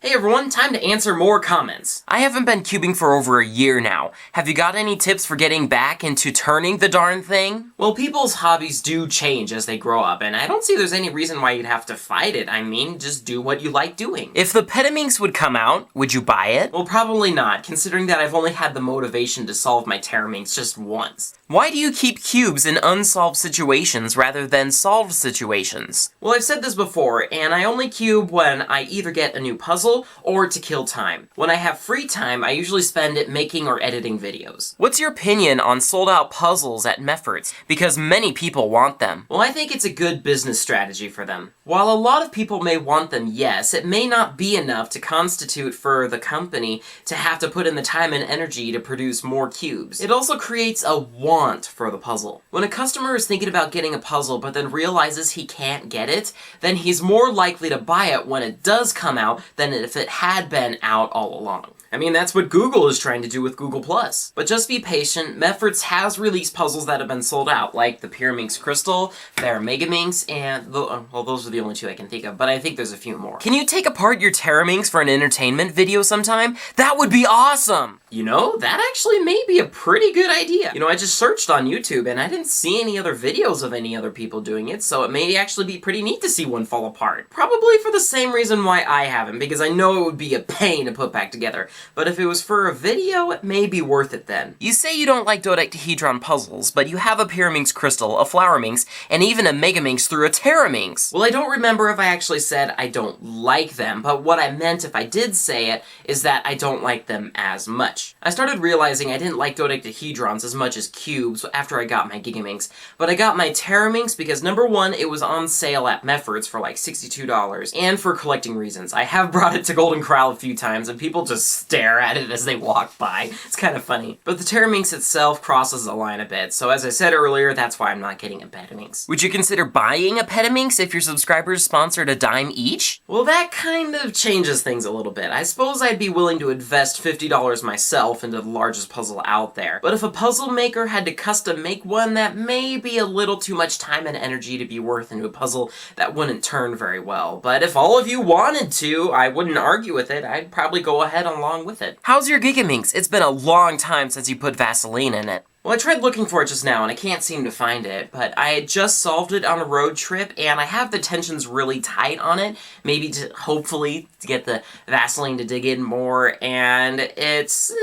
Hey everyone, time to answer more comments. I haven't been cubing for over a year now. Have you got any tips for getting back into turning the darn thing? Well, people's hobbies do change as they grow up, and I don't see there's any reason why you'd have to fight it. I mean, just do what you like doing. If the Petaminx would come out, would you buy it? Well, probably not, considering that I've only had the motivation to solve my Teraminx just once. Why do you keep cubes in unsolved situations rather than solved situations? Well, I've said this before, and I only cube when I either get a new puzzle or to kill time. When I have free time, I usually spend it making or editing videos. What's your opinion on sold-out puzzles at Mefferts? Because many people want them. Well, I think it's a good business strategy for them. While a lot of people may want them, yes, it may not be enough to constitute for the company to have to put in the time and energy to produce more cubes. It also creates a want for the puzzle. When a customer is thinking about getting a puzzle but then realizes he can't get it, then he's more likely to buy it when it does come out than if it had been out all along. I mean, that's what Google is trying to do with Google+. But just be patient, Mefferts has released puzzles that have been sold out, like the Pyraminx Crystal, their Megaminx, and well, those are the only two I can think of, but I think there's a few more. Can you take apart your Teraminx for an entertainment video sometime? That would be awesome! You know, that actually may be a pretty good idea. You know, I just searched on YouTube and I didn't see any other videos of any other people doing it, so it may actually be pretty neat to see one fall apart. Probably for the same reason why I haven't, because I know it would be a pain to put back together. But if it was for a video, it may be worth it then. You say you don't like dodecahedron puzzles, but you have a Pyraminx Crystal, a Flowerminx, and even a Megaminx through a Teraminx. Well, I don't remember if I actually said I don't like them, but what I meant if I did say it is that I don't like them as much. I started realizing I didn't like dodecahedrons as much as cubes after I got my Gigaminx, but I got my Teraminx because number one, it was on sale at Mefferts for like $62, and for collecting reasons. I have brought it to Golden Corral a few times, and people just stare at it as they walk by. It's kind of funny. But the Teraminx itself crosses the line a bit, so as I said earlier, that's why I'm not getting a Petaminx. Would you consider buying a Petaminx if your subscribers sponsored a dime each? Well, that kind of changes things a little bit. I suppose I'd be willing to invest $50 myself into the largest puzzle out there. But if a puzzle maker had to custom make one, that may be a little too much time and energy to be worth into a puzzle that wouldn't turn very well. But if all of you wanted to, I wouldn't argue with it. I'd probably go ahead along with it. How's your Gigaminx? It's been a long time since you put Vaseline in it. Well, I tried looking for it just now, and I can't seem to find it, but I had just solved it on a road trip, and I have the tensions really tight on it, maybe to hopefully to get the Vaseline to dig in more, and it's,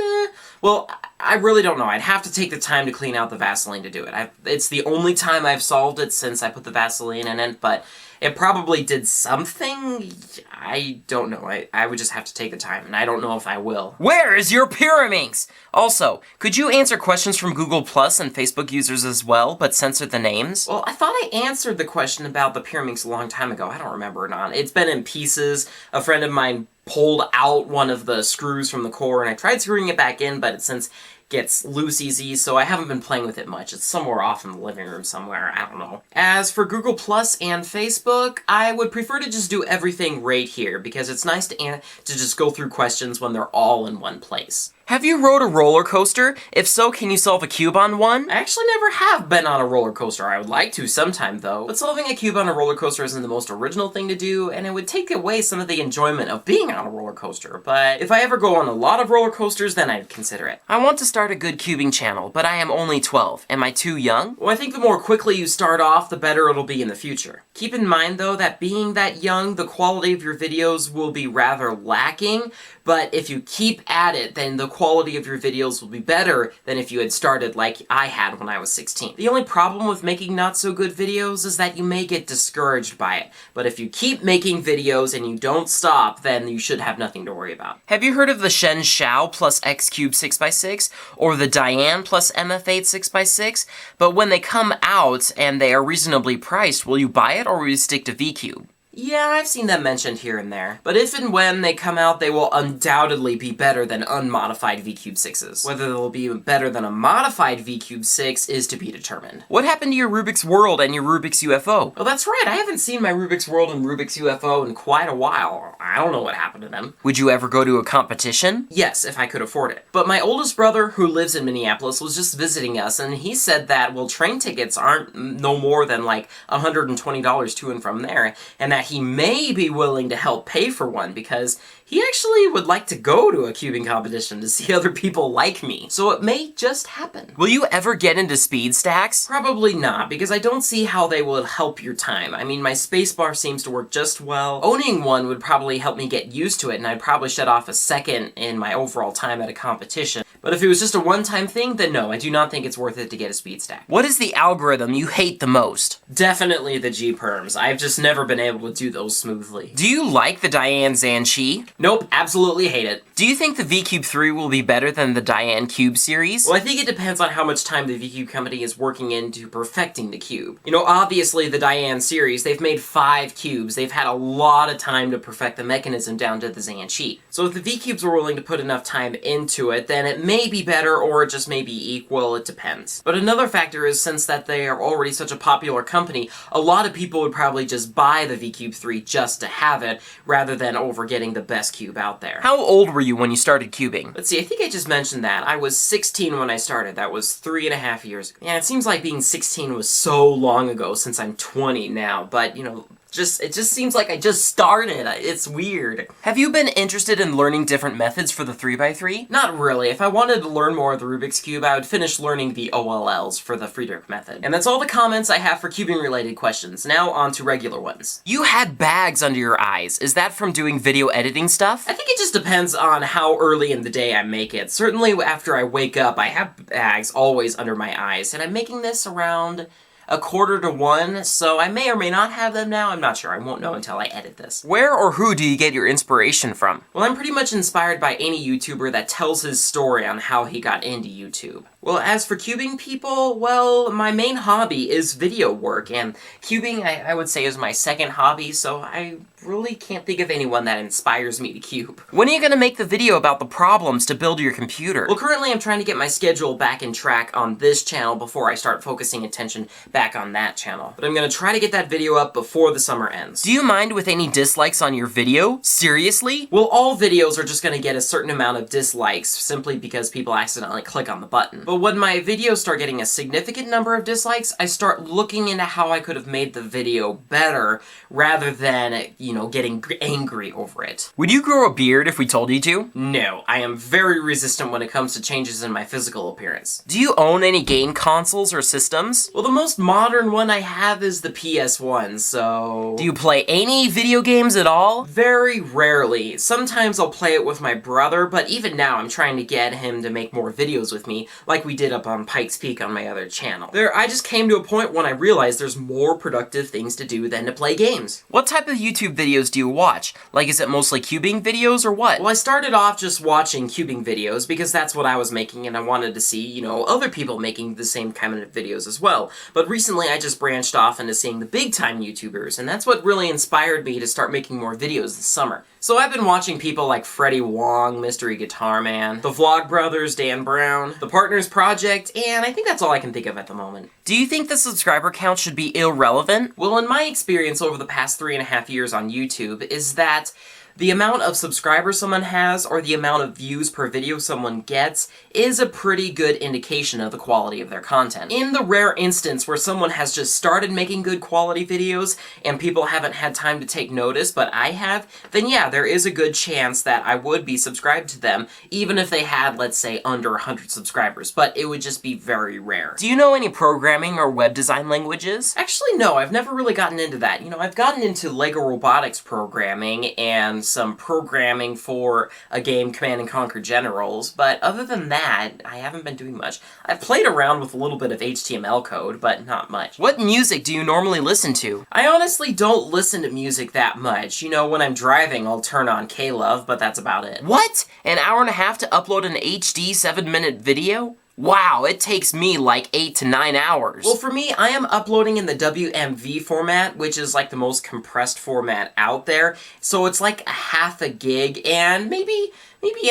well, I really don't know. I'd have to take the time to clean out the Vaseline to do it. It's the only time I've solved it since I put the Vaseline in it, but it probably did something. I don't know. I would just have to take the time, and I don't know if I will. Where is your Pyraminx? Also, could you answer questions from Google Plus and Facebook users as well, but censor the names? Well, I thought I answered the question about the Pyraminx a long time ago. I don't remember or not. It's been in pieces. A friend of mine pulled out one of the screws from the core, and I tried screwing it back in, but it since gets loose easy, so I haven't been playing with it much. It's somewhere off in the living room somewhere, I don't know. As for Google Plus and Facebook, I would prefer to just do everything right here, because it's nice to just go through questions when they're all in one place. Have you rode a roller coaster? If so, can you solve a cube on one? I actually never have been on a roller coaster. I would like to sometime, though. But solving a cube on a roller coaster isn't the most original thing to do, and it would take away some of the enjoyment of being on a roller coaster. But if I ever go on a lot of roller coasters, then I'd consider it. I want to start a good cubing channel, but I am only 12. Am I too young? Well, I think the more quickly you start off, the better it'll be in the future. Keep in mind, though, that being that young, the quality of your videos will be rather lacking, but if you keep at it, then the quality of your videos will be better than if you had started like I had when I was 16. The only problem with making not so good videos is that you may get discouraged by it, but if you keep making videos and you don't stop, then you should have nothing to worry about. Have you heard of the Shen Xiao plus X Cube 6x6, or the Diane plus MF8 6x6? But when they come out and they are reasonably priced, will you buy it or will you stick to VCube? Yeah, I've seen them mentioned here and there. But if and when they come out, they will undoubtedly be better than unmodified VCube 6s. Whether they'll be better than a modified VCube 6 is to be determined. What happened to your Rubik's World and your Rubik's UFO? Oh, that's right, I haven't seen my Rubik's World and Rubik's UFO in quite a while. I don't know what happened to them. Would you ever go to a competition? Yes, if I could afford it. But my oldest brother, who lives in Minneapolis, was just visiting us, and he said that, well, train tickets aren't no more than like $120 to and from there, and that he may be willing to help pay for one because he actually would like to go to a cubing competition to see other people like me. So it may just happen. Will you ever get into speed stacks? Probably not, because I don't see how they will help your time. I mean, my spacebar seems to work just well. Owning one would probably help me get used to it, and I'd probably shut off a second in my overall time at a competition. But if it was just a one-time thing, then no, I do not think it's worth it to get a speed stack. What is the algorithm you hate the most? Definitely the G-perms. I've just never been able to do those smoothly. Do you like the Diane Zanchi? Nope, absolutely hate it. Do you think the VCube 3 will be better than the Diane Cube series? Well, I think it depends on how much time the VCube company is working into perfecting the cube. You know, obviously the Diane series, they've made 5 cubes. They've had a lot of time to perfect the mechanism down to the Zanchi. So if the VCubes were willing to put enough time into it, then it may be better or it just may be equal, it depends. But another factor is since that they are already such a popular company, a lot of people would probably just buy the VCube 3 just to have it, rather than over getting the best cube out there. How old were you when you started cubing? Let's see, I think I just mentioned that. I was 16 when I started. That was 3.5 years ago. Yeah, it seems like being 16 was so long ago since I'm 20 now, but, you know, it just seems like I just started. It's weird. Have you been interested in learning different methods for the 3x3? Not really. If I wanted to learn more of the Rubik's Cube, I would finish learning the OLLs for the Friedrich method. And that's all the comments I have for cubing related questions. Now on to regular ones. You had bags under your eyes. Is that from doing video editing stuff? I think it just depends on how early in the day I make it. Certainly after I wake up, I have bags always under my eyes, and I'm making this around 1:45, so I may or may not have them now. I'm not sure. I won't know until I edit this. Where or who do you get your inspiration from? Well, I'm pretty much inspired by any YouTuber that tells his story on how he got into YouTube. Well, as for cubing people, well, my main hobby is video work, and cubing, I would say, is my second hobby, so I really can't think of anyone that inspires me to cube. When are you gonna make the video about the problems to build your computer? Well, currently I'm trying to get my schedule back in track on this channel before I start focusing attention back on that channel. But I'm gonna try to get that video up before the summer ends. Do you mind with any dislikes on your video? Seriously? Well, all videos are just gonna get a certain amount of dislikes simply because people accidentally click on the button. But when my videos start getting a significant number of dislikes, I start looking into how I could have made the video better rather than, you know, getting angry over it. Would you grow a beard if we told you to? No, I am very resistant when it comes to changes in my physical appearance. Do you own any game consoles or systems? Well, the most modern one I have is the PS1, so... Do you play any video games at all? Very rarely. Sometimes I'll play it with my brother, but even now I'm trying to get him to make more videos with me, like we did up on Pikes Peak on my other channel. I just came to a point when I realized there's more productive things to do than to play games. What type of YouTube videos do you watch? Like, is it mostly cubing videos or what? Well, I started off just watching cubing videos because that's what I was making and I wanted to see, you know, other people making the same kind of videos as well. But recently I just branched off into seeing the big time YouTubers, and that's what really inspired me to start making more videos this summer. So I've been watching people like Freddie Wong, Mystery Guitar Man, the Vlog Brothers, Dan Brown, the Partners Project, and I think that's all I can think of at the moment. Do you think the subscriber count should be irrelevant? Well, in my experience over the past 3.5 years on YouTube is that the amount of subscribers someone has or the amount of views per video someone gets is a pretty good indication of the quality of their content. In the rare instance where someone has just started making good quality videos and people haven't had time to take notice, but I have, then yeah, there is a good chance that I would be subscribed to them even if they had, let's say, under 100 subscribers, but it would just be very rare. Do you know any programming or web design languages? Actually, no, I've never really gotten into that. You know, I've gotten into Lego robotics programming and some programming for a game, Command & Conquer Generals, but other than that, I haven't been doing much. I've played around with a little bit of HTML code, but not much. What music do you normally listen to? I honestly don't listen to music that much. You know, when I'm driving, I'll turn on K-Love, but that's about it. What? An hour and a half to upload an HD 7-minute video? Wow, it takes me like 8 to 9 hours. Well, for me, I am uploading in the WMV format, which is like the most compressed format out there. So it's like a half a gig, and maybe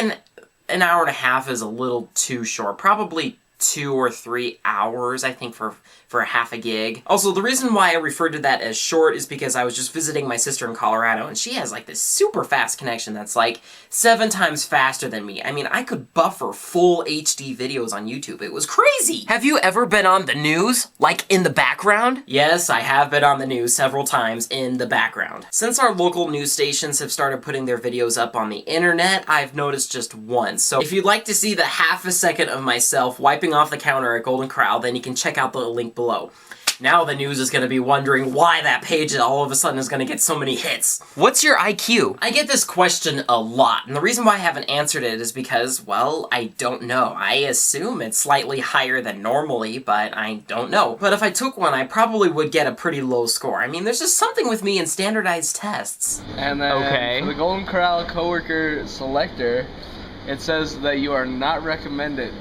an hour and a half is a little too short. Probably 2 or 3 hours, I think, for half a gig. Also, the reason why I referred to that as short is because I was just visiting my sister in Colorado, and she has like this super fast connection that's like 7 times faster than me. I mean, I could buffer full HD videos on YouTube. It was crazy! Have you ever been on the news? Like, in the background? Yes, I have been on the news several times in the background. Since our local news stations have started putting their videos up on the internet, I've noticed just once. So if you'd like to see the half a second of myself wiping off the counter at Golden Corral, then you can check out the link below. Now the news is gonna be wondering why that page all of a sudden is gonna get so many hits. What's your IQ? I get this question a lot, and the reason why I haven't answered it is because, well, I don't know. I assume it's slightly higher than normally, but I don't know. But if I took one, I probably would get a pretty low score. I mean, there's just something with me in standardized tests. And then for the Golden Corral coworker selector, it says that you are not recommended.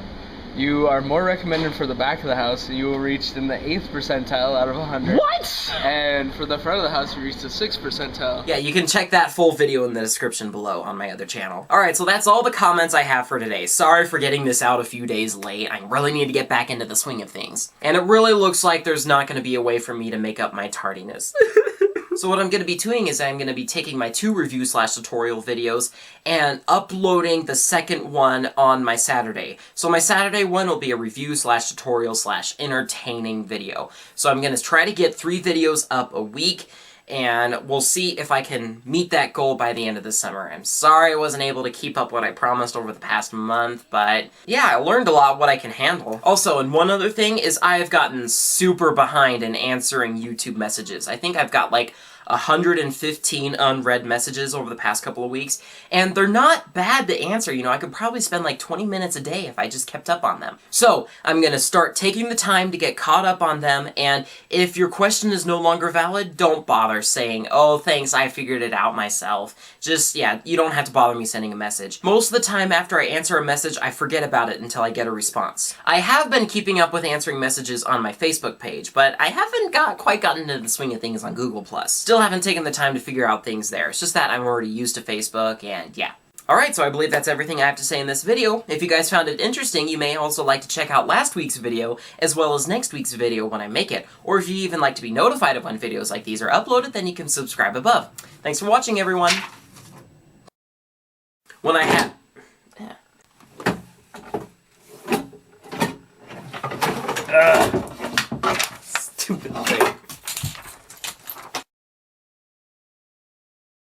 You are more recommended for the back of the house. You will reach in the 8th percentile out of 100. What? And for the front of the house, you reach the 6th percentile. Yeah, you can check that full video in the description below on my other channel. Alright, so that's all the comments I have for today. Sorry for getting this out a few days late. I really need to get back into the swing of things. And it really looks like there's not going to be a way for me to make up my tardiness. So what I'm going to be doing is I'm going to be taking my 2 review/tutorial videos and uploading the second one on my Saturday. So my Saturday one will be a review/tutorial/entertaining video. So I'm going to try to get 3 videos up a week, and we'll see if I can meet that goal by the end of the summer. I'm sorry I wasn't able to keep up what I promised over the past month, but yeah, I learned a lot what I can handle. Also, and one other thing is I have gotten super behind in answering YouTube messages. I think I've got like 115 unread messages over the past couple of weeks, and they're not bad to answer. You know, I could probably spend like 20 minutes a day if I just kept up on them. So, I'm gonna start taking the time to get caught up on them, and if your question is no longer valid, don't bother saying, oh, thanks, I figured it out myself. Just, yeah, you don't have to bother me sending a message. Most of the time after I answer a message, I forget about it until I get a response. I have been keeping up with answering messages on my Facebook page, but I haven't quite gotten into the swing of things on Google+. Still haven't taken the time to figure out things there. It's just that I'm already used to Facebook, and yeah. Alright, so I believe that's everything I have to say in this video. If you guys found it interesting, you may also like to check out last week's video, as well as next week's video when I make it. Or if you even like to be notified of when videos like these are uploaded, then you can subscribe above. Thanks for watching, everyone! When I have... Yeah.